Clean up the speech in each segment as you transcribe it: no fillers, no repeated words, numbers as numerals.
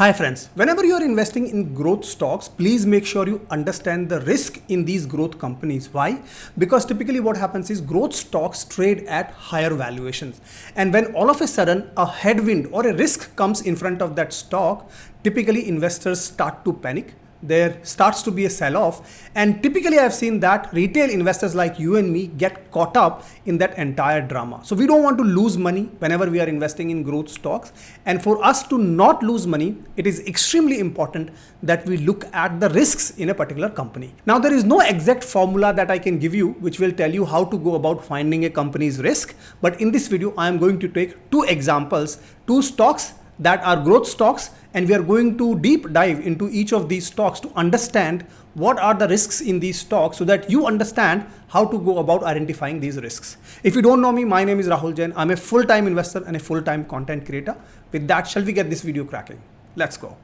Hi friends, whenever you are investing in growth stocks, please make sure you understand the risk in these growth companies. Why? Because typically what happens is growth stocks trade at higher valuations. And when all of a sudden a headwind or a risk comes in front of that stock, typically investors start to panic. There starts to be a sell-off, and typically I've seen that retail investors like you and me get caught up in that entire drama. So we don't want to lose money whenever we are investing in growth stocks, and for us to not lose money, it is extremely important that we look at the risks in a particular company. Now there is no exact formula that I can give you which will tell you how to go about finding a company's risk, but in this video I am going to take two examples, two stocks that are growth stocks, and we are going to deep dive into each of these stocks to understand what are the risks in these stocks so that you understand how to go about identifying these risks. If you don't know me, my name is Rahul Jain. I'm a full-time investor and a full-time content creator. With that, shall we get this video cracking? Let's go.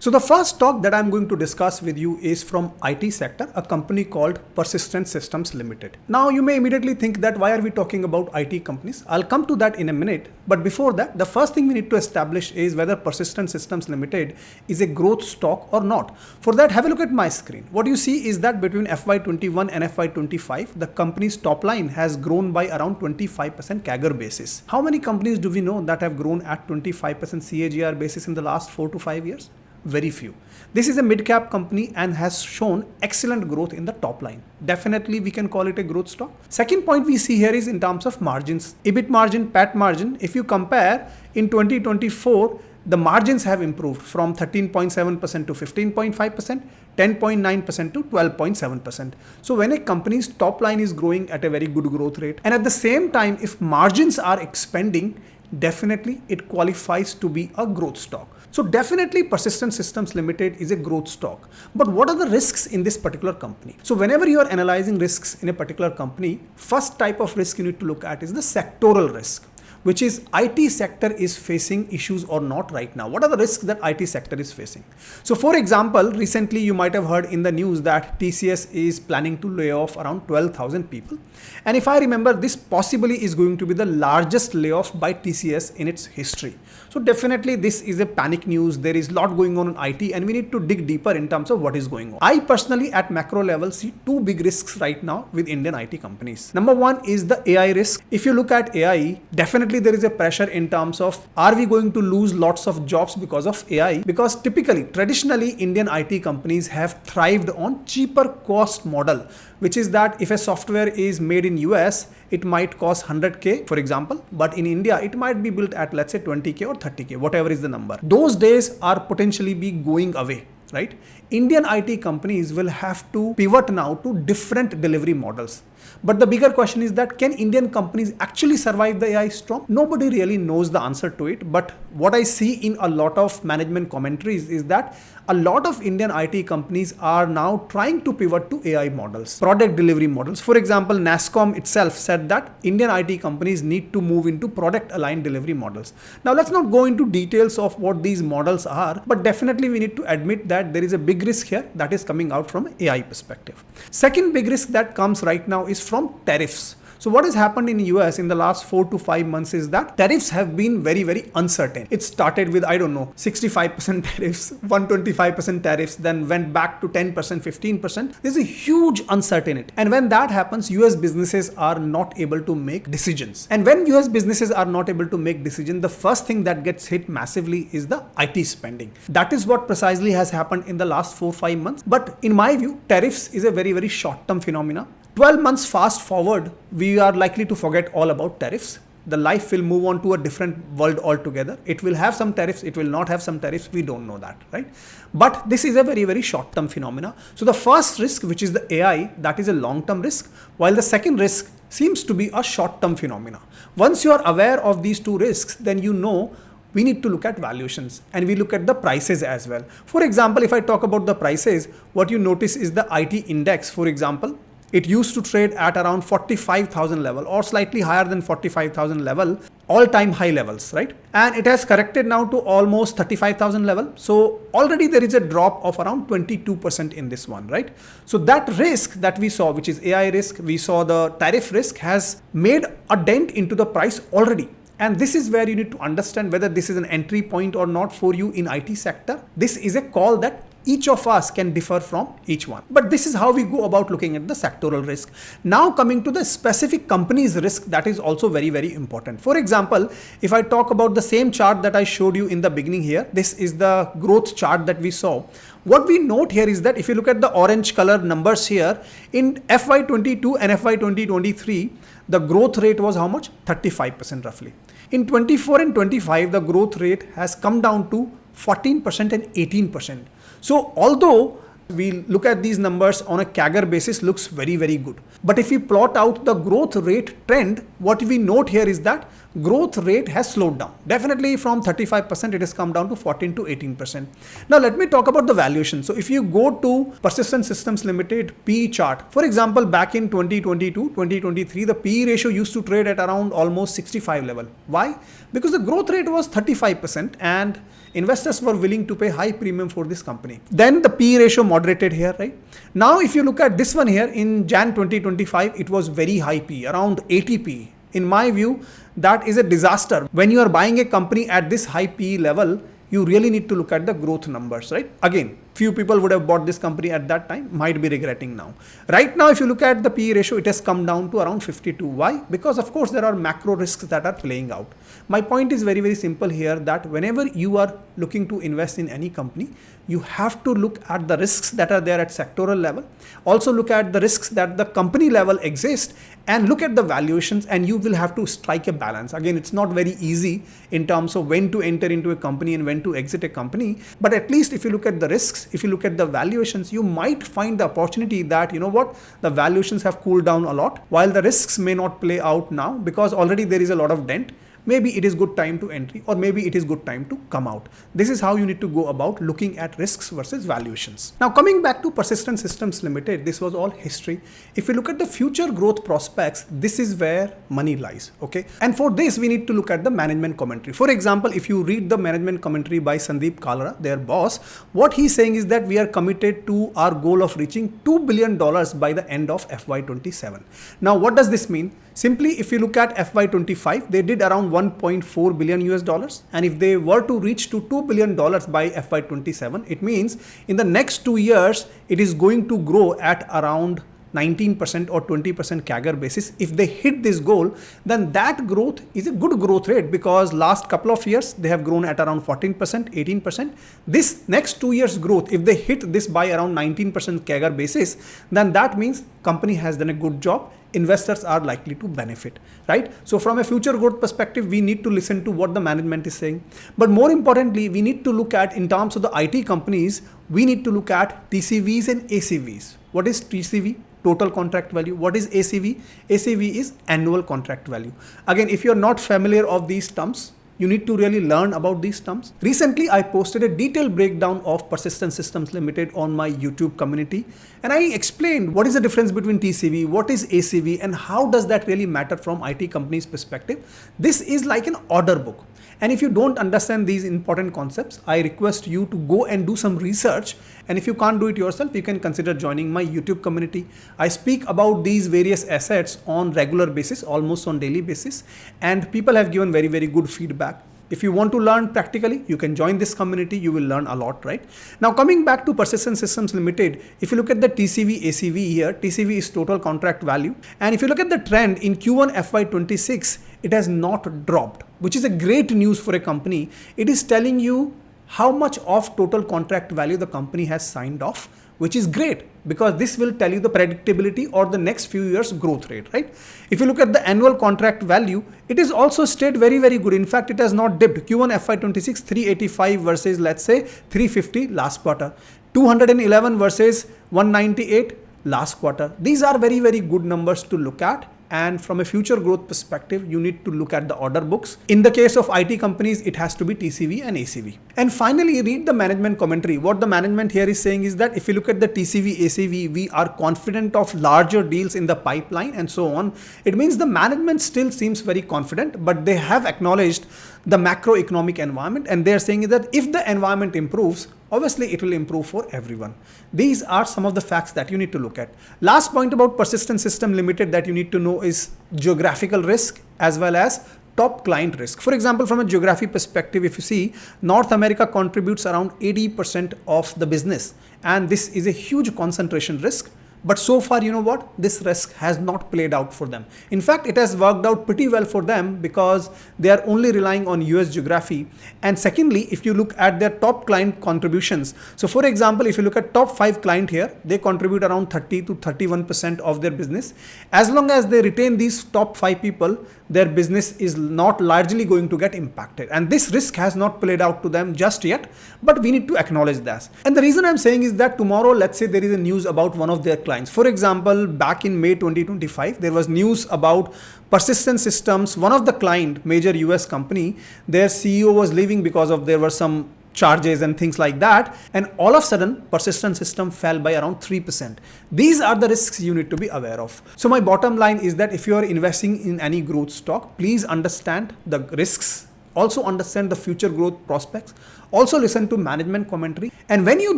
So the first stock that I'm going to discuss with you is from IT sector, a company called Persistent Systems Limited. Now you may immediately think that why are we talking about IT companies? I'll come to that in a minute. But before that, the first thing we need to establish is whether Persistent Systems Limited is a growth stock or not. For that, have a look at my screen. What you see is that between FY21 and FY25, the company's top line has grown by around 25% CAGR basis. How many companies do we know that have grown at 25% CAGR basis in the last 4 to 5 years? Very few. This is a mid-cap company and has shown excellent growth in the top line. Definitely we can call it a growth stock. Second point we see here is in terms of margins. EBIT margin, PAT margin, if you compare in 2024, the margins have improved from 13.7% to 15.5%, 10.9% to 12.7%. So when a company's top line is growing at a very good growth rate, and at the same time, if margins are expanding, definitely it qualifies to be a growth stock. So definitely Persistent Systems Limited is a growth stock. But what are the risks in this particular company? So whenever you are analyzing risks in a particular company, first type of risk you need to look at is the sectoral risk, which is IT sector is facing issues or not right now. What are the risks that IT sector is facing? So for example, recently you might have heard in the news that TCS is planning to lay off around 12,000 people. And if I remember, this possibly is going to be the largest layoff by TCS in its history. So definitely this is a panic news. There is a lot going on in IT and we need to dig deeper in terms of what is going on. I personally at macro level see two big risks right now with Indian IT companies. Number one is the AI risk. If you look at AI, definitely there is a pressure in terms of are we going to lose lots of jobs because of AI? Because typically, traditionally, Indian IT companies have thrived on cheaper cost model, which is that if a software is made in US, it might cost 100K, for example, but in India, it might be built at, let's say, 20K or 30K, whatever is the number. Those days are potentially be going away. Right? Indian IT companies will have to pivot now to different delivery models. But the bigger question is that can Indian companies actually survive the AI storm? Nobody really knows the answer to it. But what I see in a lot of management commentaries is that a lot of Indian IT companies are now trying to pivot to AI models, product delivery models. For example, NASSCOM itself said that Indian IT companies need to move into product aligned delivery models. Now let's not go into details of what these models are, but definitely we need to admit that there is a big risk here that is coming out from an AI perspective. Second big risk that comes right now is from tariffs. So what has happened in the US in the last 4 to 5 months is that tariffs have been very, very uncertain. It started with, 65% tariffs, 125% tariffs, then went back to 10%, 15%. There's a huge uncertainty. And when that happens, US businesses are not able to make decisions. And when US businesses are not able to make decisions, the first thing that gets hit massively is the IT spending. That is what precisely has happened in the last 4-5 months. But in my view, tariffs is a very, very short-term phenomena. 12 months fast forward, we are likely to forget all about tariffs. The life will move on to a different world altogether. It will have some tariffs, it will not have some tariffs. We don't know that, right? But this is a very, very short-term phenomena. So the first risk, which is the AI, that is a long-term risk, while the second risk seems to be a short-term phenomena. Once you are aware of these two risks, then you know we need to look at valuations and we look at the prices as well. For example, if I talk about the prices, what you notice is the IT index, for example, it used to trade at around 45,000 level or slightly higher than 45,000 level, all-time high levels, right? And it has corrected now to almost 35,000 level. So already there is a drop of around 22% in this one, right? So that risk that we saw, which is AI risk, we saw the tariff risk, has made a dent into the price already. And this is where you need to understand whether this is an entry point or not for you in IT sector. This is a call that each of us can differ from each one. But this is how we go about looking at the sectoral risk. Now coming to the specific company's risk, that is also very, very important. For example, if I talk about the same chart that I showed you in the beginning here, this is the growth chart that we saw. What we note here is that if you look at the orange color numbers here, in FY22 and FY 2023, the growth rate was how much? 35% roughly. In 24 and 25, the growth rate has come down to 14% and 18%. So although we look at these numbers on a CAGR basis, looks very, very good. But if we plot out the growth rate trend, what we note here is that growth rate has slowed down. Definitely from 35%, it has come down to 14 to 18%. Now let me talk about the valuation. So if you go to Persistent Systems Limited PE chart, for example, back in 2022, 2023, the PE ratio used to trade at around almost 65 level. Why? Because the growth rate was 35% and investors were willing to pay high premium for this company. Then the PE ratio moderated here, right? Now, if you look at this one here in Jan 2025, it was very high PE, around 80 PE. In my view, that is a disaster. When you are buying a company at this high PE level, you really need to look at the growth numbers, right? Again, few people would have bought this company at that time, might be regretting now. Right now, if you look at the PE ratio, it has come down to around 52. Why? Because of course, there are macro risks that are playing out. My point is very, very simple here, that whenever you are looking to invest in any company, you have to look at the risks that are there at sectoral level. Also look at the risks that the company level exist and look at the valuations, and you will have to strike a balance. Again, it's not very easy in terms of when to enter into a company and when to exit a company. But at least if you look at the risks, if you look at the valuations, you might find the opportunity that, you know what, the valuations have cooled down a lot while the risks may not play out now because already there is a lot of dent. Maybe it is good time to entry, or maybe it is good time to come out. This is how you need to go about looking at risks versus valuations. Now coming back to Persistent Systems Limited, this was all history. If we look at the future growth prospects, this is where money lies, okay? And for this, we need to look at the management commentary. For example, if you read the management commentary by Sandeep Kalra, their boss, what he's saying is that we are committed to our goal of reaching $2 billion by the end of FY27. Now, what does this mean? Simply, if you look at FY25, they did around $1.4 billion US, and if they were to reach to $2 billion by FY27, it means in the next 2 years, it is going to grow at around 19% or 20% CAGR basis. If they hit this goal, then that growth is a good growth rate, because last couple of years, they have grown at around 14%, 18%. This next 2 years growth, if they hit this by around 19% CAGR basis, then that means company has done a good job. Investors are likely to benefit, right? So from a future growth perspective, we need to listen to what the management is saying. But more importantly, we need to look at, in terms of the IT companies, we need to look at TCVs and ACVs. What is TCV? Total contract value. What is ACV? ACV is annual contract value. Again, if you're not familiar of these terms, you need to really learn about these terms. Recently, I posted a detailed breakdown of Persistent Systems Limited on my YouTube community. And I explained what is the difference between TCV, what is ACV, and how does that really matter from IT companies' perspective. This is like an order book. And if you don't understand these important concepts, I request you to go and do some research. And if you can't do it yourself, you can consider joining my YouTube community. I speak about these various assets on regular basis, almost on daily basis. And people have given very, very good feedback. If you want to learn practically, you can join this community. You will learn a lot, right? Now, coming back to Persistent Systems Limited, if you look at the TCV, ACV here, TCV is total contract value. And if you look at the trend in Q1 FY26, it has not dropped, which is a great news for a company. It is telling you how much of total contract value the company has signed off, which is great, because this will tell you the predictability or the next few years growth rate, right? If you look at the annual contract value, it is also stayed very, very good. In fact, it has not dipped. Q1 FY26, 385 versus, let's say, 350 last quarter, 211 versus 198 last quarter. These are very, very good numbers to look at and from a future growth perspective, you need to look at the order books. In the case of IT companies, it has to be TCV and ACV. And finally, read the management commentary. What the management here is saying is that if you look at the TCV, ACV, we are confident of larger deals in the pipeline and so on. It means the management still seems very confident, but they have acknowledged the macroeconomic environment, and they're saying that if the environment improves, obviously it will improve for everyone. These are some of the facts that you need to look at. Last point about Persistent System Limited that you need to know is geographical risk as well as top client risk. For example, from a geography perspective, if you see, North America contributes around 80% of the business, and this is a huge concentration risk. But so far, you know what? This risk has not played out for them. In fact, it has worked out pretty well for them because they are only relying on US geography. And secondly, if you look at their top client contributions, so for example, if you look at top 5 client here, they contribute around 30 to 31% of their business. As long as they retain these top 5 people, their business is not largely going to get impacted. And this risk has not played out to them just yet, but we need to acknowledge that. And the reason I'm saying is that tomorrow, let's say there is a news about one of their clients. For example, back in May 2025, there was news about Persistent Systems, one of the client, major US company, their CEO was leaving because of there were some charges and things like that, and all of a sudden Persistent System fell by around 3%. These are the risks you need to be aware of. So my bottom line is that if you are investing in any growth stock, please understand the risks, also understand the future growth prospects, also listen to management commentary, and when you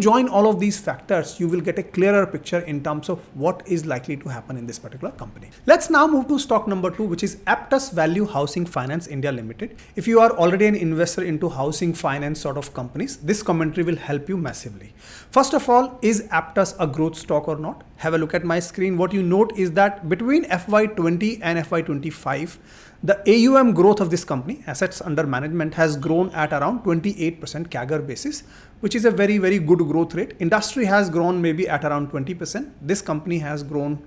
join all of these factors, you will get a clearer picture in terms of what is likely to happen in this particular company. Let's now move to stock number 2, which is Aptus Value Housing Finance India Limited. If you are already an investor into housing finance sort of companies, this commentary will help you massively. First of all, is Aptus a growth stock or not? Have a look at my screen. What you note is that between FY20 and FY25, the AUM growth of this company, assets under management, has grown at around 28% CAGR basis, which is a very, very good growth rate. Industry has grown maybe at around 20%. This company has grown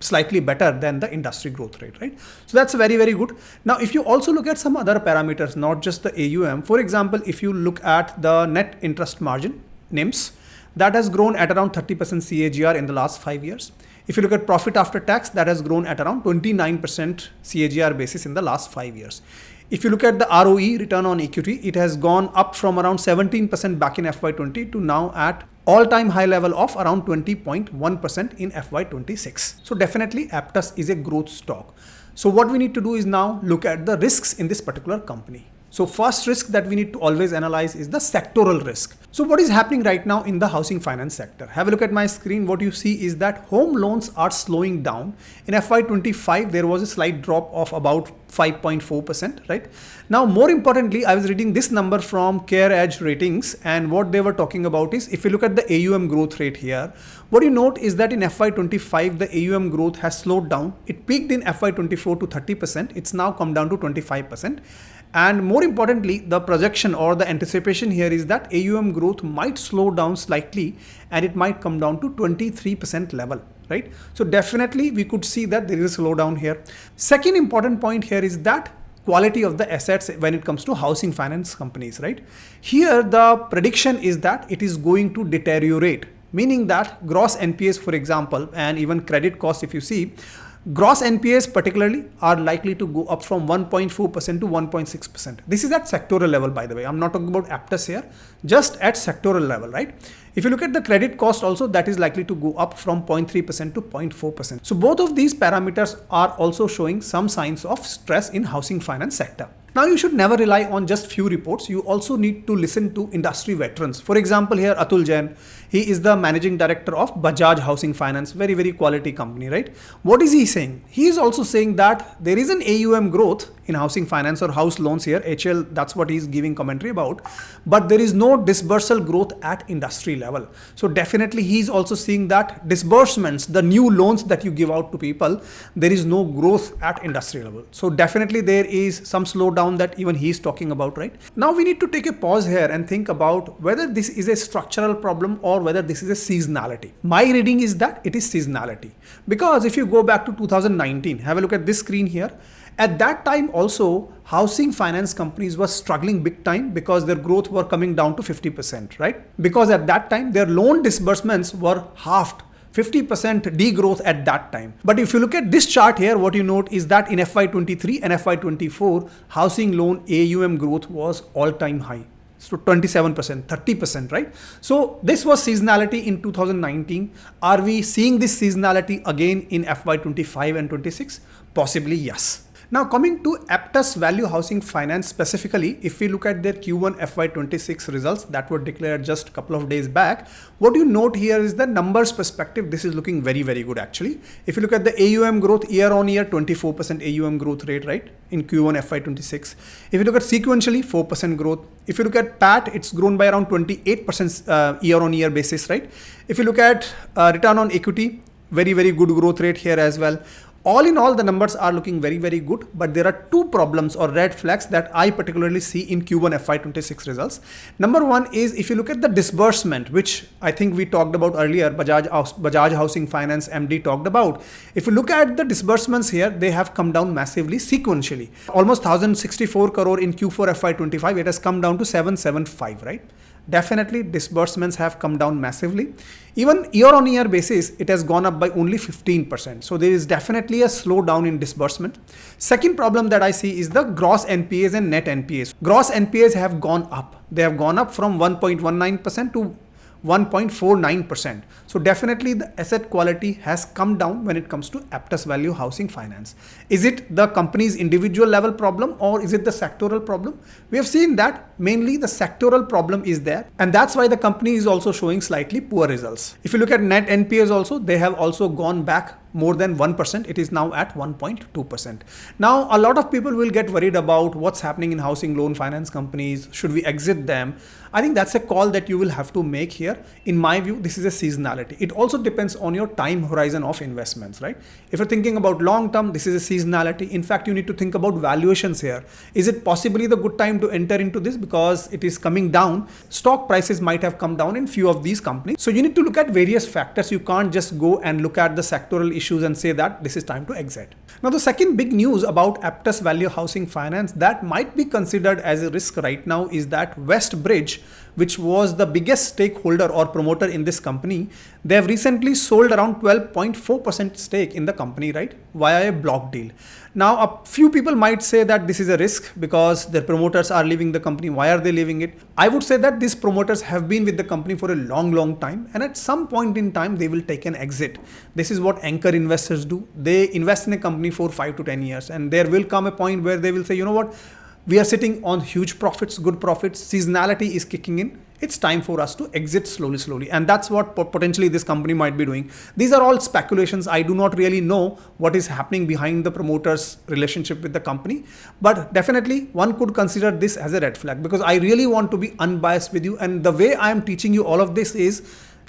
slightly better than the industry growth rate, right? So that's very, very good. Now, if you also look at some other parameters, not just the AUM, for example, if you look at the net interest margin, NIMS, that has grown at around 30% CAGR in the last 5 years. If you look at profit after tax, that has grown at around 29% CAGR basis in the last 5 years. If you look at the ROE, return on equity, it has gone up from around 17% back in FY20 to now at all-time high level of around 20.1% in FY26. So definitely Aptus is a growth stock. So what we need to do is now look at the risks in this particular company. So first risk that we need to always analyze is the sectoral risk. So what is happening right now in the housing finance sector? Have a look at my screen. What you see is that home loans are slowing down. In FY25, there was a slight drop of about 5.4%, right? Now, more importantly, I was reading this number from Care Edge Ratings, and what they were talking about is, if you look at the AUM growth rate here, what you note is that in FY25, the AUM growth has slowed down. It peaked in FY24 to 30%. It's now come down to 25%. And more importantly, the projection or the anticipation here is that AUM growth might slow down slightly and it might come down to 23% level, right? So definitely we could see that there is a slowdown here. Second important point here is that quality of the assets when it comes to housing finance companies, right? Here the prediction is that it is going to deteriorate, meaning that gross NPAs, for example, and even credit costs, if you see, gross NPAs particularly are likely to go up from 1.4% to 1.6%. This is at sectoral level, by the way. I'm not talking about Aptus here, just at sectoral level, right? If you look at the credit cost also, that is likely to go up from 0.3% to 0.4%. So both of these parameters are also showing some signs of stress in housing finance sector. Now, you should never rely on just few reports. You also need to listen to industry veterans. For example, here Rahul Jain, he is the managing director of Bajaj Housing Finance, very, very quality company, right? What is he saying? He is also saying that there is an AUM growth in housing finance or house loans here, HL, that's what he's giving commentary about, but there is no disbursal growth at industry level. So definitely he's also seeing that disbursements, the new loans that you give out to people, there is no growth at industry level. So definitely there is some slowdown that even he's talking about, right? Now we need to take a pause here and think about whether this is a structural problem or whether this is a seasonality. My reading is that it is seasonality, because if you go back to 2019, have a look at this screen here. At that time also, housing finance companies were struggling big time because their growth were coming down to 50%, right? Because at that time, their loan disbursements were halved. 50% degrowth at that time. But if you look at this chart here, what you note is that in FY23 and FY24, housing loan AUM growth was all-time high. So 27%, 30%, right? So this was seasonality in 2019. Are we seeing this seasonality again in FY25 and 26? Possibly yes. Now coming to Aptus Value Housing Finance specifically, if we look at their Q1 FY26 results that were declared just a couple of days back, what you note here is the numbers perspective. This is looking very, very good actually. If you look at the AUM growth year on year, 24% AUM growth rate, right? In Q1 FY26. If you look at sequentially, 4% growth. If you look at PAT, it's grown by around 28% year on year basis, right? If you look at return on equity, very, very good growth rate here as well. All in all, the numbers are looking very, very good, but there are two problems or red flags that I particularly see in Q1 FY26 results. Number one is if you look at the disbursement, which I think we talked about earlier, Bajaj Housing Finance MD talked about. If you look at the disbursements here, they have come down massively sequentially. Almost 1064 crore in Q4 FY25, it has come down to 775, right? Definitely disbursements have come down massively. Even year on year basis, it has gone up by only 15%. So there is definitely a slowdown in disbursement. Second problem that I see is the gross NPAs and net NPAs. Gross NPAs have gone up. They have gone up from 1.19% to 1.49%. So definitely the asset quality has come down when it comes to Aptus Value Housing Finance. Is it the company's individual level problem or is it the sectoral problem? We have seen that mainly the sectoral problem is there, and that's why the company is also showing slightly poor results. If you look at net NPAs also, they have also gone back more than 1%. It is now at 1.2%. Now, a lot of people will get worried about what's happening in housing loan finance companies. Should we exit them? I think that's a call that you will have to make here. In my view, this is a seasonality. It also depends on your time horizon of investments, right? If you're thinking about long term, this is a seasonality. In fact, you need to think about valuations here. Is it possibly the good time to enter into this because it is coming down? Stock prices might have come down in few of these companies. So you need to look at various factors. You can't just go and look at the sectoral issues and say that this is time to exit. Now, the second big news about Aptus Value Housing Finance that might be considered as a risk right now is that Westbridge, which was the biggest stakeholder or promoter in this company, they have recently sold around 12.4% stake in the company, right, via a block deal. Now, a few people might say that this is a risk because their promoters are leaving the company. Why are they leaving it? I would say that these promoters have been with the company for a long, long time, and at some point in time, they will take an exit. This is what anchor investors do. They invest in a company for 5 to 10 years, and there will come a point where they will say, you know what, we are sitting on huge profits, good profits, seasonality is kicking in. It's time for us to exit slowly. And that's what potentially this company might be doing. These are all speculations. I do not really know what is happening behind the promoter's relationship with the company. But definitely one could consider this as a red flag because I really want to be unbiased with you. And the way I am teaching you all of this is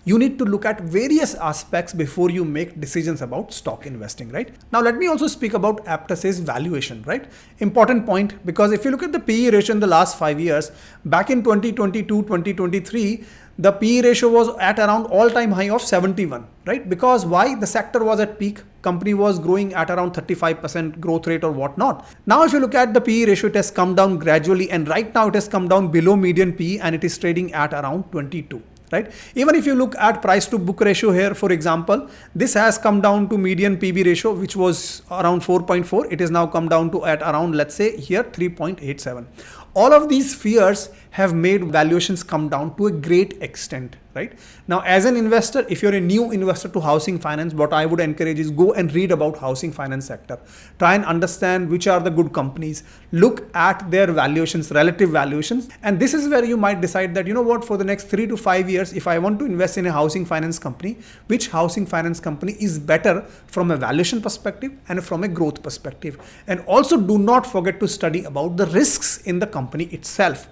you need to look at various aspects before you make decisions about stock investing, right? Now, let me also speak about Aptus's valuation, right? Important point, because if you look at the PE ratio in the last 5 years, back in 2022, 2023, the PE ratio was at around all-time high of 71, right? Because why? The sector was at peak. Company was growing at around 35% growth rate or whatnot. Now, if you look at the PE ratio, it has come down gradually, and right now it has come down below median PE and it is trading at around 22. Right? Even if you look at price to book ratio here, for example, this has come down to median PB ratio, which was around 4.4. It is now come down to at around, let's say here, 3.87. All of these fears have made valuations come down to a great extent, right? Now, as an investor, if you're a new investor to housing finance, what I would encourage is go and read about housing finance sector. Try and understand which are the good companies. Look at their valuations, relative valuations. And this is where you might decide that, you know what, for the next 3 to 5 years, if I want to invest in a housing finance company, which housing finance company is better from a valuation perspective and from a growth perspective. And also do not forget to study about the risks in the company itself.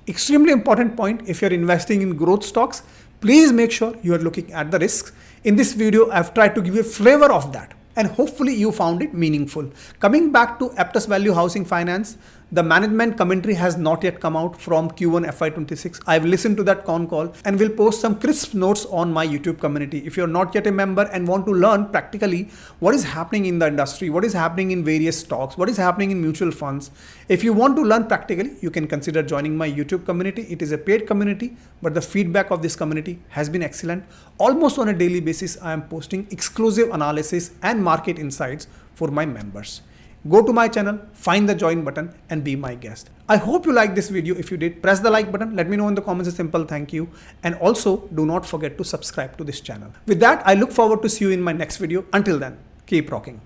Extremely important point, if you're investing in growth stocks, please make sure you are looking at the risks. In this video, I've tried to give you a flavor of that, and hopefully you found it meaningful. Coming back to Aptus Value Housing Finance, The management commentary has not yet come out from Q1 FY26. I've listened to that con call and will post some crisp notes on my YouTube community. If you're not yet a member and want to learn practically what is happening in the industry, what is happening in various stocks, what is happening in mutual funds, if you want to learn practically, you can consider joining my YouTube community. It is a paid community, but the feedback of this community has been excellent. Almost on a daily basis, I am posting exclusive analysis and market insights for my members. Go to my channel, find the join button and be my guest. I hope you liked this video. If you did, press the like button. Let me know in the comments a simple thank you. And also do not forget to subscribe to this channel. With that, I look forward to see you in my next video. Until then, keep rocking.